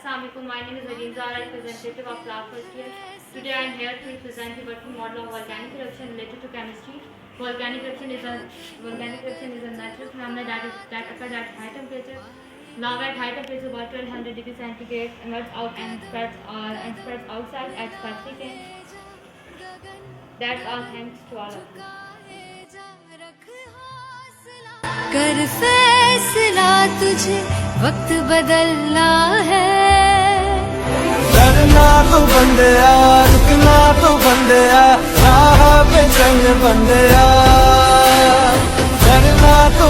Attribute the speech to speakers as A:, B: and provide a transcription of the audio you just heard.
A: Assalamualaikum. My name is Arinza, representative of class first year. Today I am here to present the working model of volcanic eruption related to chemistry. Volcanic eruption is a natural phenomenon that occurs at high temperature. Lava at high temperature, about 1200 degrees centigrade, emerges out and spreads outside at specific ends. That's all. Thanks to all of you.
B: कर फैसला तुझे वक्त बदलना है
C: डरना तो बंदिया रुकना तो बंदिया राह पे चल बंदिया डरना तो